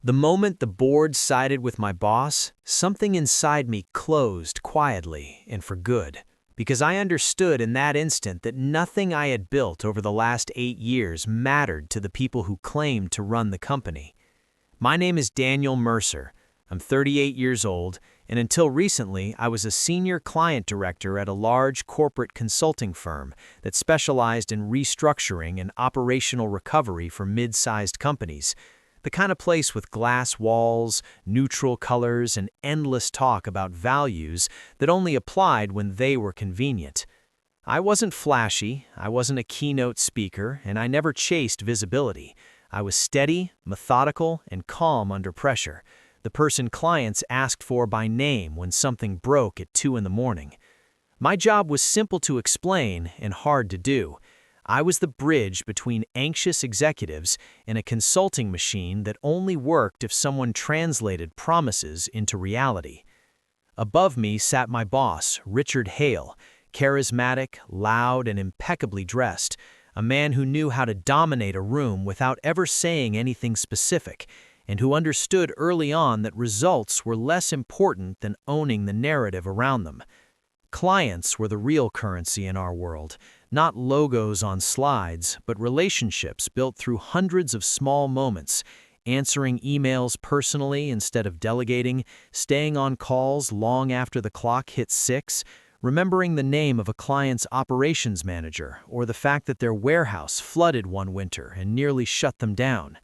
The moment the board sided with my boss, something inside me closed quietly and for good, because I understood in that instant that nothing I had built over the last 8 years mattered to the people who claimed to run the company. My name is Daniel Mercer. I'm 38 years old, and until recently, I was a senior client director at a large corporate consulting firm that specialized in restructuring and operational recovery for mid-sized companies. The kind of place with glass walls, neutral colors, and endless talk about values that only applied when they were convenient. I wasn't flashy, I wasn't a keynote speaker, and I never chased visibility. I was steady, methodical, and calm under pressure, the person clients asked for by name when something broke at 2 in the morning. My job was simple to explain and hard to do. I was the bridge between anxious executives and a consulting machine that only worked if someone translated promises into reality. Above me sat my boss, Richard Hale, charismatic, loud, and impeccably dressed, a man who knew how to dominate a room without ever saying anything specific, and who understood early on that results were less important than owning the narrative around them. Clients were the real currency in our world, not logos on slides, but relationships built through hundreds of small moments, answering emails personally instead of delegating, staying on calls long after the clock hit 6, remembering the name of a client's operations manager, or the fact that their warehouse flooded one winter and nearly shut them down.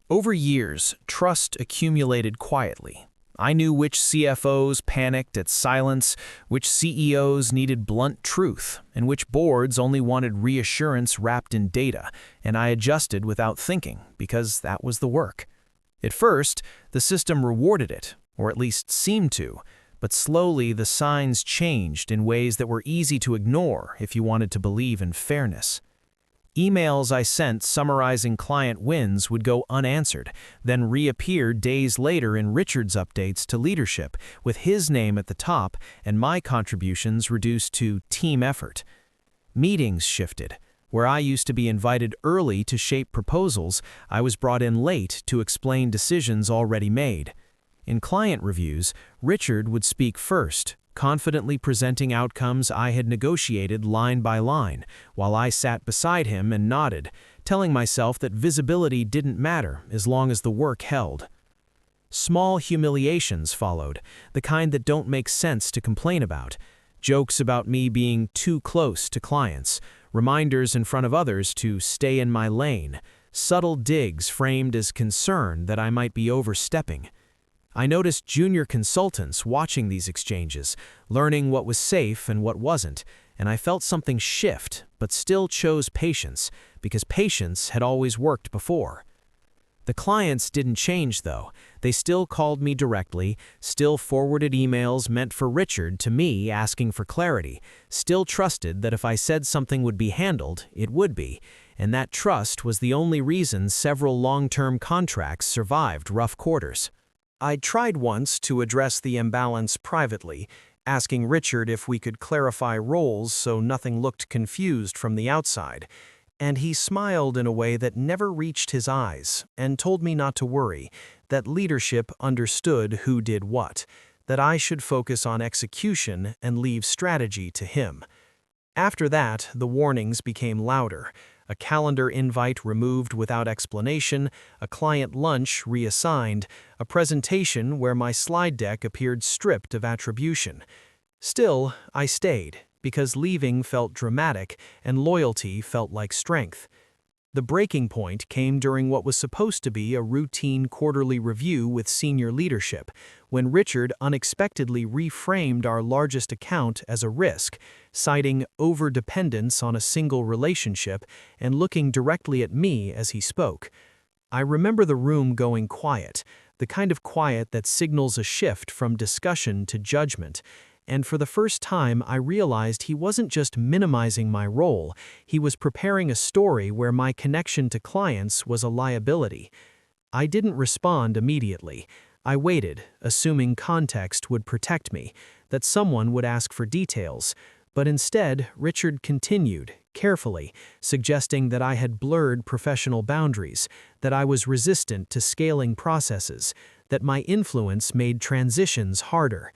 Over years, trust accumulated quietly. I knew which CFOs panicked at silence, which CEOs needed blunt truth, and which boards only wanted reassurance wrapped in data, and I adjusted without thinking, because that was the work. At first, the system rewarded it, or at least seemed to, but slowly the signs changed in ways that were easy to ignore if you wanted to believe in fairness. Emails I sent summarizing client wins would go unanswered, then reappear days later in Richard's updates to leadership, with his name at the top and my contributions reduced to team effort. Meetings shifted. Where I used to be invited early to shape proposals, I was brought in late to explain decisions already made. In client reviews, Richard would speak first, confidently presenting outcomes I had negotiated line by line, while I sat beside him and nodded, telling myself that visibility didn't matter as long as the work held. Small humiliations followed, the kind that don't make sense to complain about. Jokes about me being too close to clients, reminders in front of others to stay in my lane, subtle digs framed as concern that I might be overstepping. I noticed junior consultants watching these exchanges, learning what was safe and what wasn't, and I felt something shift, but still chose patience, because patience had always worked before. The clients didn't change, though. They still called me directly, still forwarded emails meant for Richard to me asking for clarity, still trusted that if I said something would be handled, it would be, and that trust was the only reason several long-term contracts survived rough quarters. I tried once to address the imbalance privately, asking Richard if we could clarify roles so nothing looked confused from the outside, and he smiled in a way that never reached his eyes and told me not to worry, that leadership understood who did what, that I should focus on execution and leave strategy to him. After that, the warnings became louder. A calendar invite removed without explanation, a client lunch reassigned, a presentation where my slide deck appeared stripped of attribution. Still, I stayed, because leaving felt dramatic and loyalty felt like strength. The breaking point came during what was supposed to be a routine quarterly review with senior leadership, when Richard unexpectedly reframed our largest account as a risk, citing overdependence on a single relationship and looking directly at me as he spoke. I remember the room going quiet, the kind of quiet that signals a shift from discussion to judgment. And for the first time, I realized he wasn't just minimizing my role, he was preparing a story where my connection to clients was a liability. I didn't respond immediately. I waited, assuming context would protect me, that someone would ask for details. But instead, Richard continued, carefully, suggesting that I had blurred professional boundaries, that I was resistant to scaling processes, that my influence made transitions harder.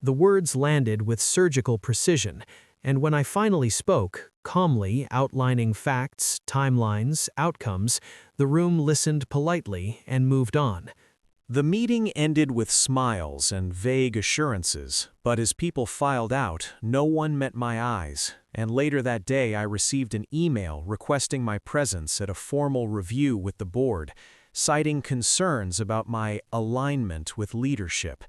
The words landed with surgical precision, and when I finally spoke, calmly outlining facts, timelines, outcomes, the room listened politely and moved on. The meeting ended with smiles and vague assurances, but as people filed out, no one met my eyes, and later that day I received an email requesting my presence at a formal review with the board, citing concerns about my alignment with leadership.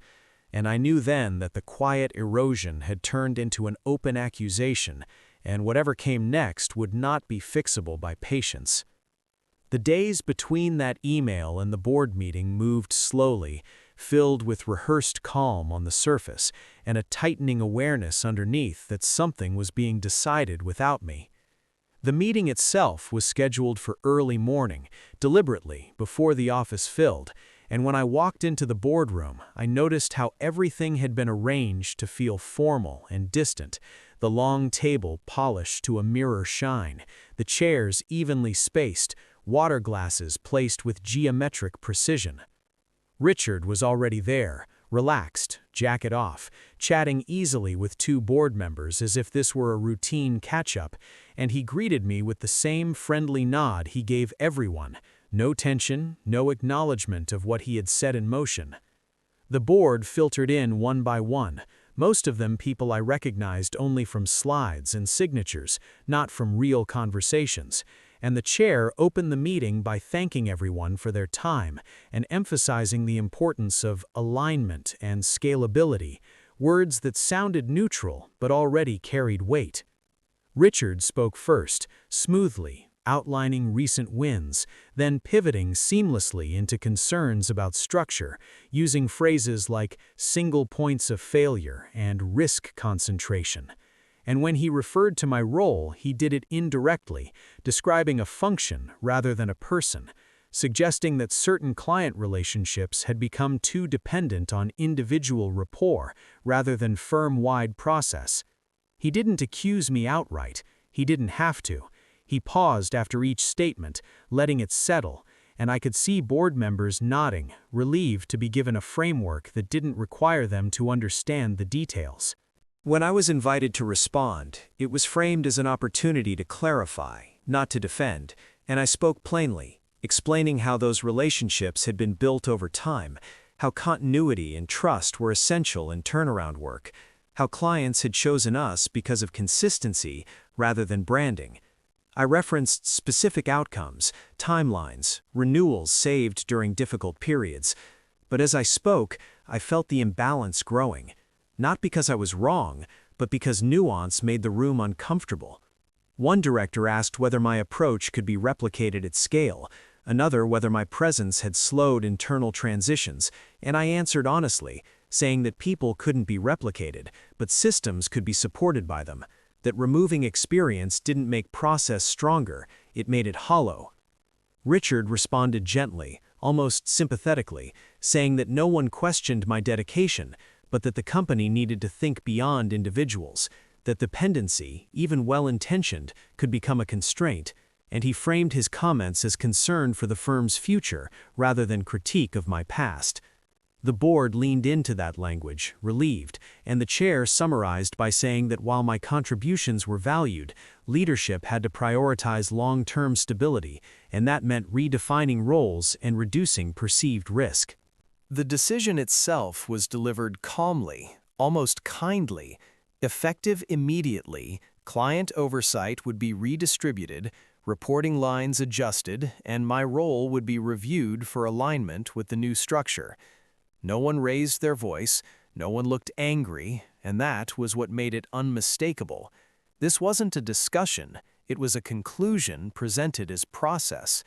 And I knew then that the quiet erosion had turned into an open accusation, and whatever came next would not be fixable by patience. The days between that email and the board meeting moved slowly, filled with rehearsed calm on the surface and a tightening awareness underneath that something was being decided without me. The meeting itself was scheduled for early morning, deliberately, before the office filled, and when I walked into the boardroom, I noticed how everything had been arranged to feel formal and distant, the long table polished to a mirror shine, the chairs evenly spaced, water glasses placed with geometric precision. Richard was already there, relaxed, jacket off, chatting easily with two board members as if this were a routine catch-up, and he greeted me with the same friendly nod he gave everyone, no tension, no acknowledgement of what he had set in motion. The board filtered in one by one, most of them people I recognized only from slides and signatures, not from real conversations, and the chair opened the meeting by thanking everyone for their time and emphasizing the importance of alignment and scalability, words that sounded neutral but already carried weight. Richard spoke first, smoothly, outlining recent wins, then pivoting seamlessly into concerns about structure, using phrases like single points of failure and risk concentration. And when he referred to my role, he did it indirectly, describing a function rather than a person, suggesting that certain client relationships had become too dependent on individual rapport rather than firm-wide process. He didn't accuse me outright. He didn't have to. He paused after each statement, letting it settle, and I could see board members nodding, relieved to be given a framework that didn't require them to understand the details. When I was invited to respond, it was framed as an opportunity to clarify, not to defend, and I spoke plainly, explaining how those relationships had been built over time, how continuity and trust were essential in turnaround work, how clients had chosen us because of consistency rather than branding. I referenced specific outcomes, timelines, renewals saved during difficult periods, but as I spoke, I felt the imbalance growing. Not because I was wrong, but because nuance made the room uncomfortable. One director asked whether my approach could be replicated at scale, another whether my presence had slowed internal transitions, and I answered honestly, saying that people couldn't be replicated, but systems could be supported by them, that removing experience didn't make process stronger, it made it hollow. Richard responded gently, almost sympathetically, saying that no one questioned my dedication, but that the company needed to think beyond individuals, that dependency, even well-intentioned, could become a constraint, and he framed his comments as concern for the firm's future rather than critique of my past. The board leaned into that language, relieved, and the chair summarized by saying that while my contributions were valued, leadership had to prioritize long-term stability, and that meant redefining roles and reducing perceived risk. The decision itself was delivered calmly, almost kindly, effective immediately. Client oversight would be redistributed, reporting lines adjusted, and my role would be reviewed for alignment with the new structure. No one raised their voice, no one looked angry, and that was what made it unmistakable. This wasn't a discussion, it was a conclusion presented as process.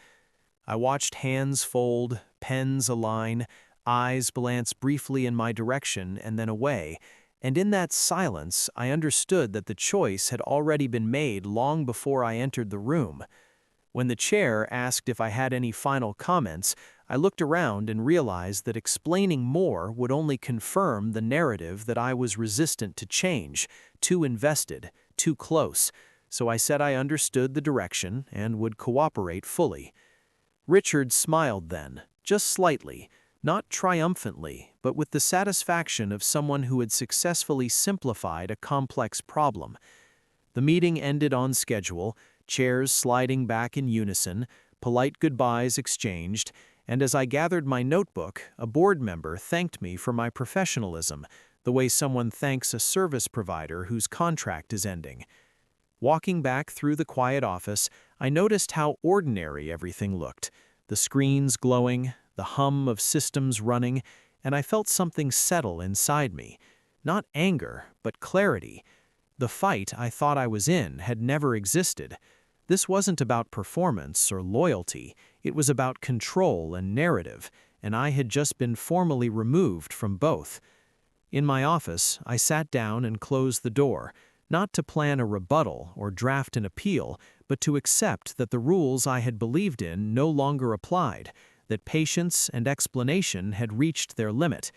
I watched hands fold, pens align, eyes glance briefly in my direction and then away, and in that silence I understood that the choice had already been made long before I entered the room. When the chair asked if I had any final comments, I looked around and realized that explaining more would only confirm the narrative that I was resistant to change, too invested, too close, so I said I understood the direction and would cooperate fully. Richard smiled then, just slightly, not triumphantly, but with the satisfaction of someone who had successfully simplified a complex problem. The meeting ended on schedule, chairs sliding back in unison, polite goodbyes exchanged, and as I gathered my notebook, a board member thanked me for my professionalism, the way someone thanks a service provider whose contract is ending. Walking back through the quiet office, I noticed how ordinary everything looked, the screens glowing, the hum of systems running, and I felt something settle inside me. Not anger, but clarity. The fight I thought I was in had never existed. This wasn't about performance or loyalty, it was about control and narrative, and I had just been formally removed from both. In my office, I sat down and closed the door, not to plan a rebuttal or draft an appeal, but to accept that the rules I had believed in no longer applied, that patience and explanation had reached their limit.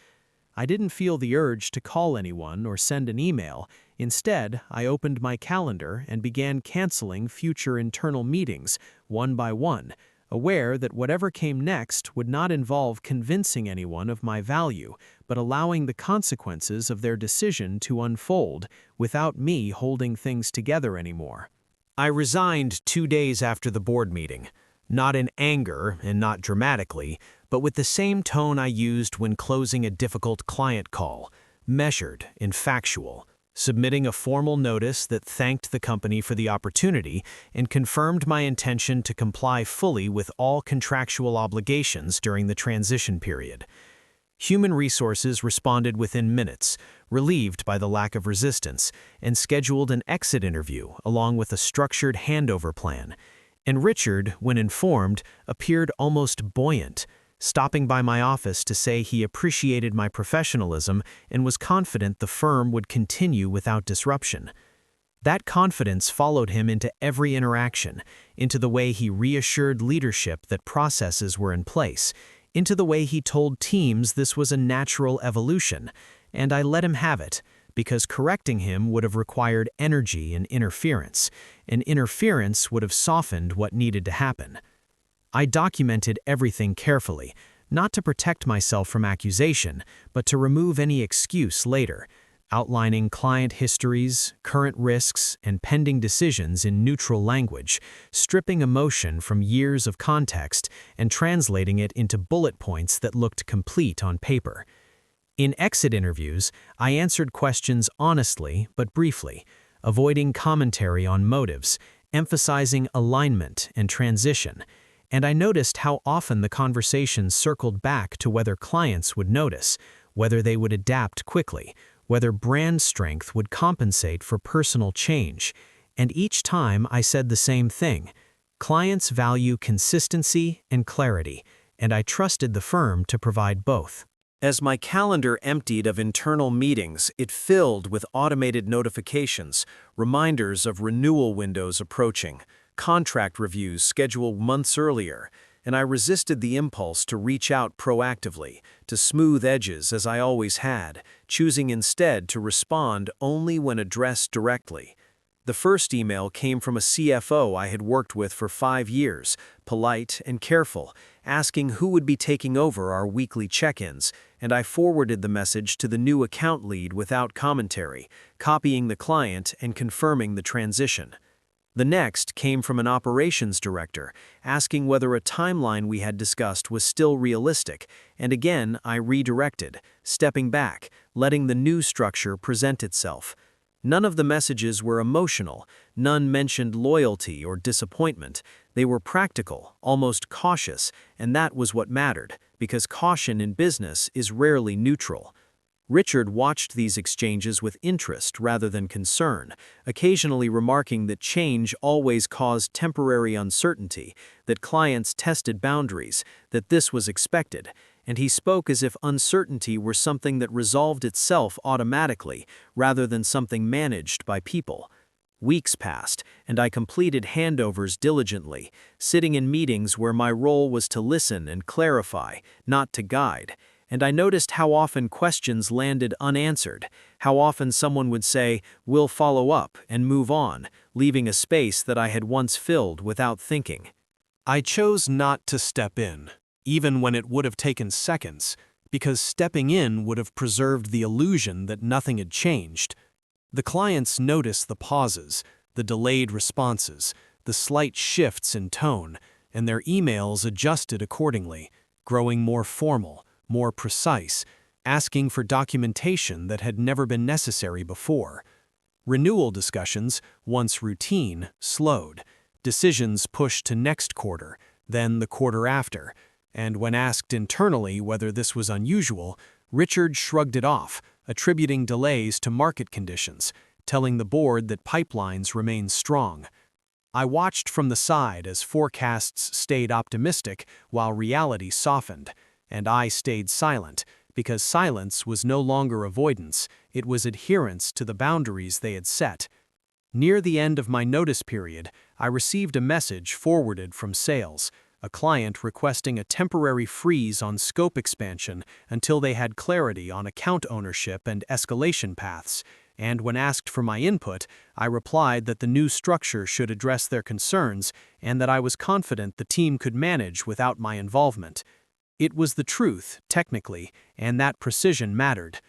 I didn't feel the urge to call anyone or send an email. Instead, I opened my calendar and began canceling future internal meetings, one by one, aware that whatever came next would not involve convincing anyone of my value, but allowing the consequences of their decision to unfold without me holding things together anymore. I resigned 2 days after the board meeting, not in anger and not dramatically, but with the same tone I used when closing a difficult client call, measured and factual, submitting a formal notice that thanked the company for the opportunity and confirmed my intention to comply fully with all contractual obligations during the transition period. Human Resources responded within minutes, relieved by the lack of resistance, and scheduled an exit interview along with a structured handover plan. And Richard, when informed, appeared almost buoyant, stopping by my office to say he appreciated my professionalism and was confident the firm would continue without disruption. That confidence followed him into every interaction, into the way he reassured leadership that processes were in place, into the way he told teams this was a natural evolution, and I let him have it, because correcting him would have required energy and interference would have softened what needed to happen. I documented everything carefully, not to protect myself from accusation, but to remove any excuse later, outlining client histories, current risks, and pending decisions in neutral language, stripping emotion from years of context and translating it into bullet points that looked complete on paper. In exit interviews, I answered questions honestly but briefly, avoiding commentary on motives, emphasizing alignment and transition, and I noticed how often the conversations circled back to whether clients would notice, whether they would adapt quickly, whether brand strength would compensate for personal change, and each time I said the same thing. Clients value consistency and clarity, and I trusted the firm to provide both. As my calendar emptied of internal meetings, it filled with automated notifications, reminders of renewal windows approaching, contract reviews scheduled months earlier, and I resisted the impulse to reach out proactively, to smooth edges as I always had, choosing instead to respond only when addressed directly. The first email came from a CFO I had worked with for 5 years, polite and careful, asking who would be taking over our weekly check-ins, and I forwarded the message to the new account lead without commentary, copying the client and confirming the transition. The next came from an operations director, asking whether a timeline we had discussed was still realistic, and again I redirected, stepping back, letting the new structure present itself. None of the messages were emotional, none mentioned loyalty or disappointment. They were practical, almost cautious, and that was what mattered, because caution in business is rarely neutral. Richard watched these exchanges with interest rather than concern, occasionally remarking that change always caused temporary uncertainty, that clients tested boundaries, that this was expected, and he spoke as if uncertainty were something that resolved itself automatically, rather than something managed by people. Weeks passed, and I completed handovers diligently, sitting in meetings where my role was to listen and clarify, not to guide. and I noticed how often questions landed unanswered, how often someone would say, "We'll follow up," and move on, leaving a space that I had once filled without thinking. I chose not to step in, even when it would have taken seconds, because stepping in would have preserved the illusion that nothing had changed. The clients noticed the pauses, the delayed responses, the slight shifts in tone, and their emails adjusted accordingly, growing more formal, more precise, asking for documentation that had never been necessary before. Renewal discussions, once routine, slowed. Decisions pushed to next quarter, then the quarter after, and when asked internally whether this was unusual, Richard shrugged it off, attributing delays to market conditions, telling the board that pipelines remained strong. I watched from the side as forecasts stayed optimistic while reality softened, and I stayed silent, because silence was no longer avoidance, it was adherence to the boundaries they had set. Near the end of my notice period, I received a message forwarded from sales, a client requesting a temporary freeze on scope expansion until they had clarity on account ownership and escalation paths, and when asked for my input, I replied that the new structure should address their concerns and that I was confident the team could manage without my involvement. It was the truth, technically, and that precision mattered.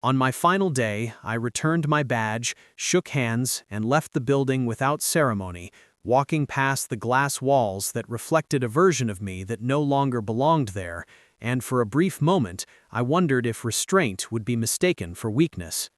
On my final day, I returned my badge, shook hands, and left the building without ceremony, walking past the glass walls that reflected a version of me that no longer belonged there, and for a brief moment, I wondered if restraint would be mistaken for weakness.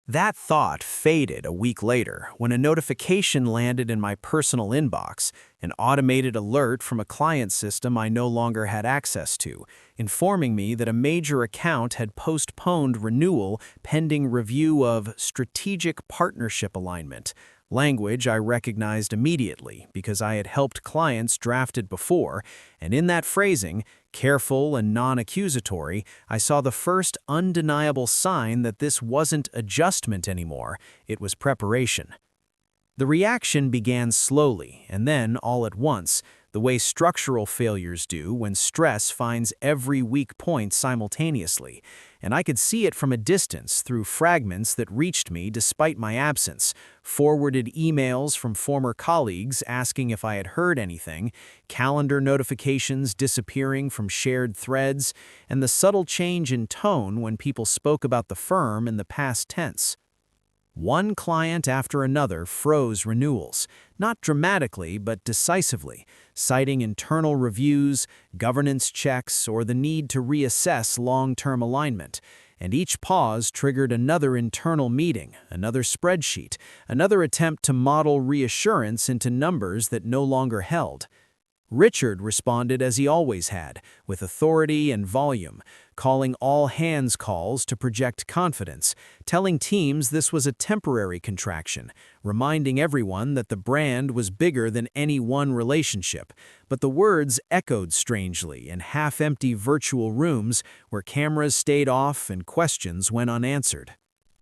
That thought faded a week later when a notification landed in my personal inbox, an automated alert from a client system I no longer had access to, informing me that a major account had postponed renewal pending review of strategic partnership alignment. Language I recognized immediately because I had helped clients draft it before, and in that phrasing, careful and non-accusatory, I saw the first undeniable sign that this wasn't adjustment anymore, it was preparation. The reaction began slowly, and then, all at once, the way structural failures do when stress finds every weak point simultaneously, and I could see it from a distance through fragments that reached me despite my absence, forwarded emails from former colleagues asking if I had heard anything, calendar notifications disappearing from shared threads, and the subtle change in tone when people spoke about the firm in the past tense. One client after another froze renewals, not dramatically but decisively, citing internal reviews, governance checks, or the need to reassess long-term alignment, and each pause triggered another internal meeting, another spreadsheet, another attempt to model reassurance into numbers that no longer held. Richard responded as he always had, with authority and volume, calling all hands calls to project confidence, telling teams this was a temporary contraction, reminding everyone that the brand was bigger than any one relationship. But the words echoed strangely in half-empty virtual rooms where cameras stayed off and questions went unanswered.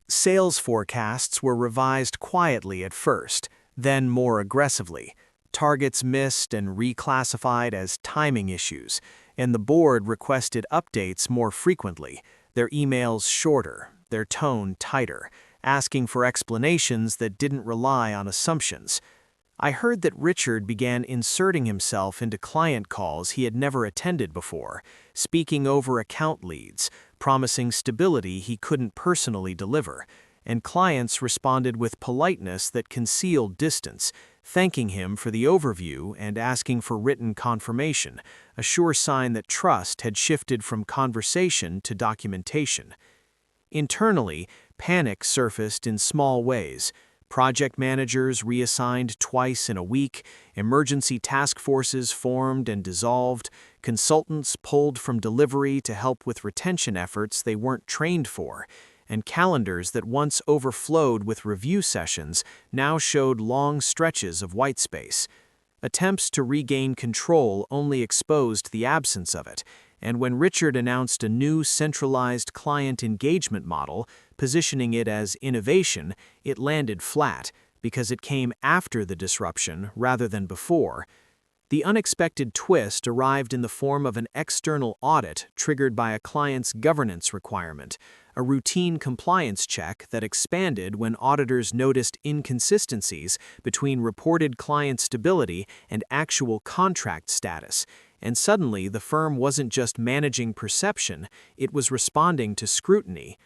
Sales forecasts were revised quietly at first, then more aggressively. Targets missed and reclassified as timing issues, and the board requested updates more frequently, their emails shorter, their tone tighter, asking for explanations that didn't rely on assumptions. I heard that Richard began inserting himself into client calls he had never attended before, speaking over account leads, promising stability he couldn't personally deliver, and clients responded with politeness that concealed distance, thanking him for the overview and asking for written confirmation, a sure sign that trust had shifted from conversation to documentation. Internally, panic surfaced in small ways. Project managers reassigned twice in a week, emergency task forces formed and dissolved, consultants pulled from delivery to help with retention efforts they weren't trained for, and calendars that once overflowed with review sessions now showed long stretches of white space. Attempts to regain control only exposed the absence of it, and when Richard announced a new centralized client engagement model, positioning it as innovation, it landed flat, because it came after the disruption rather than before. The unexpected twist arrived in the form of an external audit triggered by a client's governance requirement, a routine compliance check that expanded when auditors noticed inconsistencies between reported client stability and actual contract status. And suddenly, the firm wasn't just managing perception, it was responding to scrutiny.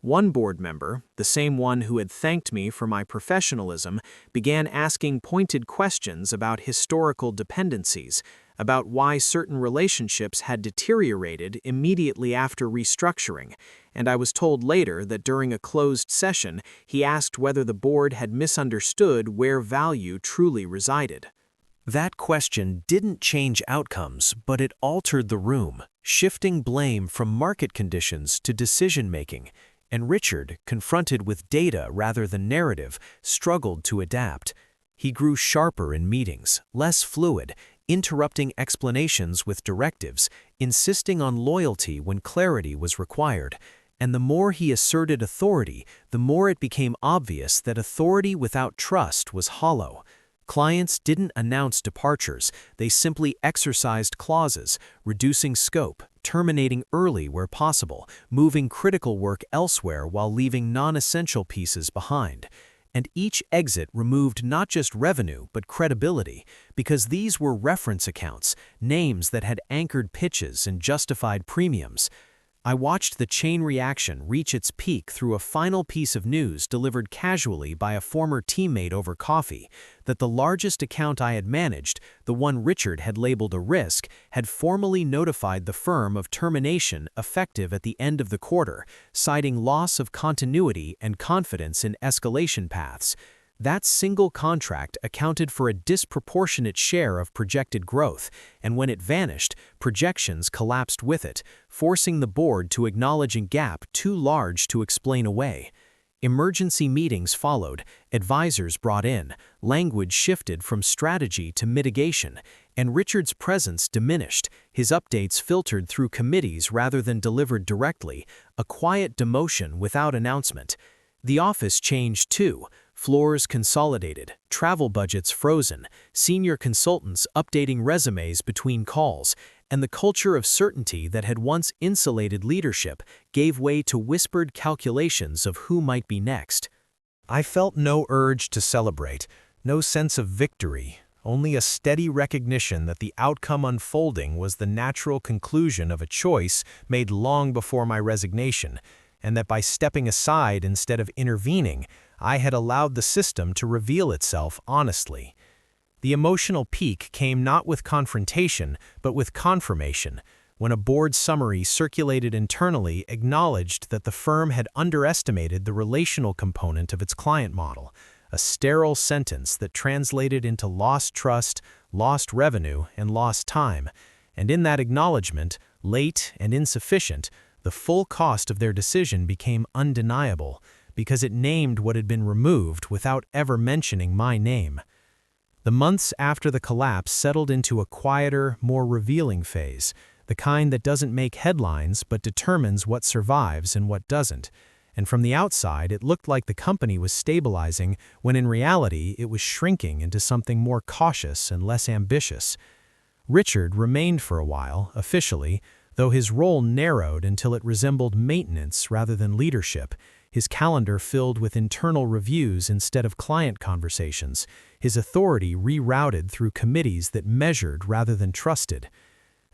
One board member, the same one who had thanked me for my professionalism, began asking pointed questions about historical dependencies, about why certain relationships had deteriorated immediately after restructuring, and I was told later that during a closed session, he asked whether the board had misunderstood where value truly resided. That question didn't change outcomes, but it altered the room, shifting blame from market conditions to decision-making. And Richard, confronted with data rather than narrative, struggled to adapt. He grew sharper in meetings, less fluid, interrupting explanations with directives, insisting on loyalty when clarity was required. And the more he asserted authority, the more it became obvious that authority without trust was hollow. Clients didn't announce departures, they simply exercised clauses, reducing scope, terminating early where possible, moving critical work elsewhere while leaving non-essential pieces behind. And each exit removed not just revenue but credibility, because these were reference accounts, names that had anchored pitches and justified premiums. I watched the chain reaction reach its peak through a final piece of news delivered casually by a former teammate over coffee, that the largest account I had managed, the one Richard had labeled a risk, had formally notified the firm of termination effective at the end of the quarter, citing loss of continuity and confidence in escalation paths. That single contract accounted for a disproportionate share of projected growth, and when it vanished, projections collapsed with it, forcing the board to acknowledge a gap too large to explain away. Emergency meetings followed, advisors brought in, language shifted from strategy to mitigation, and Richard's presence diminished, his updates filtered through committees rather than delivered directly, a quiet demotion without announcement. The office changed too. Floors consolidated, travel budgets frozen, senior consultants updating resumes between calls, and the culture of certainty that had once insulated leadership gave way to whispered calculations of who might be next. I felt no urge to celebrate, no sense of victory, only a steady recognition that the outcome unfolding was the natural conclusion of a choice made long before my resignation, and that by stepping aside instead of intervening, I had allowed the system to reveal itself honestly. The emotional peak came not with confrontation, but with confirmation, when a board summary circulated internally acknowledged that the firm had underestimated the relational component of its client model, a sterile sentence that translated into lost trust, lost revenue, and lost time. And in that acknowledgement, late and insufficient, the full cost of their decision became undeniable, because it named what had been removed without ever mentioning my name. The months after the collapse settled into a quieter, more revealing phase, the kind that doesn't make headlines but determines what survives and what doesn't. And from the outside, it looked like the company was stabilizing, when in reality it was shrinking into something more cautious and less ambitious. Richard remained for a while, officially, though his role narrowed until it resembled maintenance rather than leadership, his calendar filled with internal reviews instead of client conversations, his authority rerouted through committees that measured rather than trusted.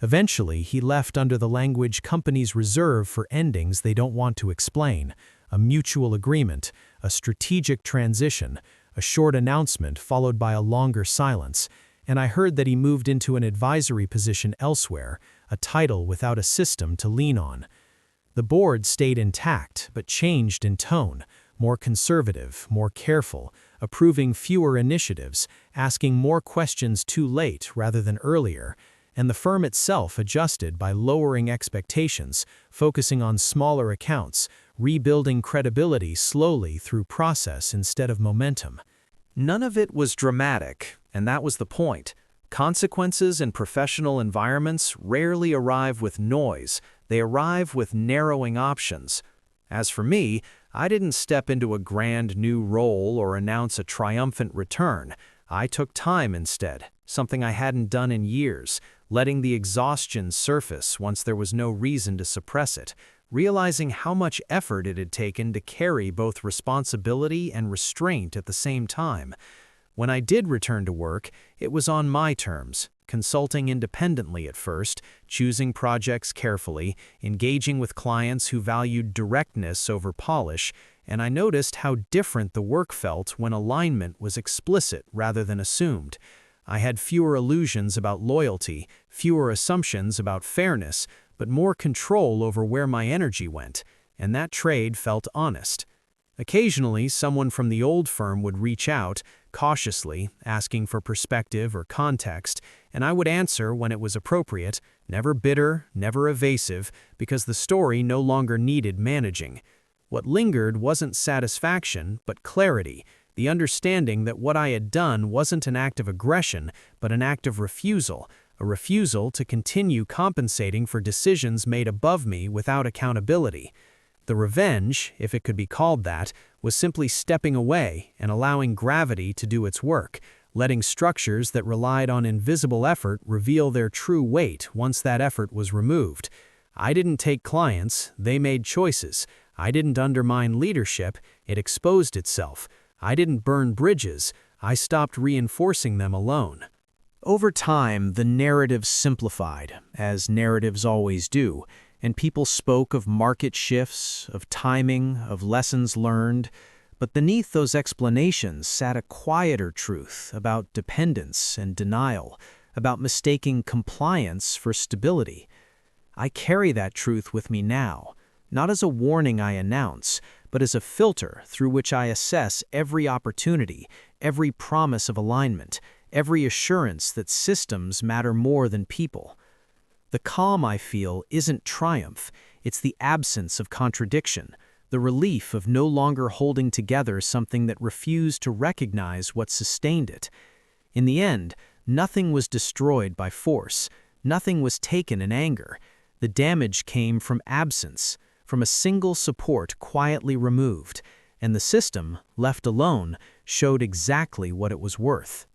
Eventually, he left under the language companies reserve for endings they don't want to explain, a mutual agreement, a strategic transition, a short announcement followed by a longer silence, and I heard that he moved into an advisory position elsewhere, a title without a system to lean on. The board stayed intact, but changed in tone, more conservative, more careful, approving fewer initiatives, asking more questions too late rather than earlier, and the firm itself adjusted by lowering expectations, focusing on smaller accounts, rebuilding credibility slowly through process instead of momentum. None of it was dramatic, and that was the point. Consequences in professional environments rarely arrive with noise, they arrive with narrowing options. As for me, I didn't step into a grand new role or announce a triumphant return. I took time instead, something I hadn't done in years, letting the exhaustion surface once there was no reason to suppress it, realizing how much effort it had taken to carry both responsibility and restraint at the same time. When I did return to work, it was on my terms, consulting independently at first, choosing projects carefully, engaging with clients who valued directness over polish, and I noticed how different the work felt when alignment was explicit rather than assumed. I had fewer illusions about loyalty, fewer assumptions about fairness, but more control over where my energy went, and that trade felt honest. Occasionally, someone from the old firm would reach out, cautiously, asking for perspective or context, and I would answer when it was appropriate, never bitter, never evasive, because the story no longer needed managing. What lingered wasn't satisfaction, but clarity, the understanding that what I had done wasn't an act of aggression, but an act of refusal, a refusal to continue compensating for decisions made above me without accountability. The revenge, if it could be called that, was simply stepping away and allowing gravity to do its work, letting structures that relied on invisible effort reveal their true weight once that effort was removed. I didn't take clients, they made choices. I didn't undermine leadership, it exposed itself. I didn't burn bridges, I stopped reinforcing them alone. Over time, the narrative simplified, as narratives always do, and people spoke of market shifts, of timing, of lessons learned, but beneath those explanations sat a quieter truth about dependence and denial, about mistaking compliance for stability. I carry that truth with me now, not as a warning I announce, but as a filter through which I assess every opportunity, every promise of alignment, every assurance that systems matter more than people. The calm I feel isn't triumph, it's the absence of contradiction, the relief of no longer holding together something that refused to recognize what sustained it. In the end, nothing was destroyed by force, nothing was taken in anger. The damage came from absence, from a single support quietly removed, and the system, left alone, showed exactly what it was worth.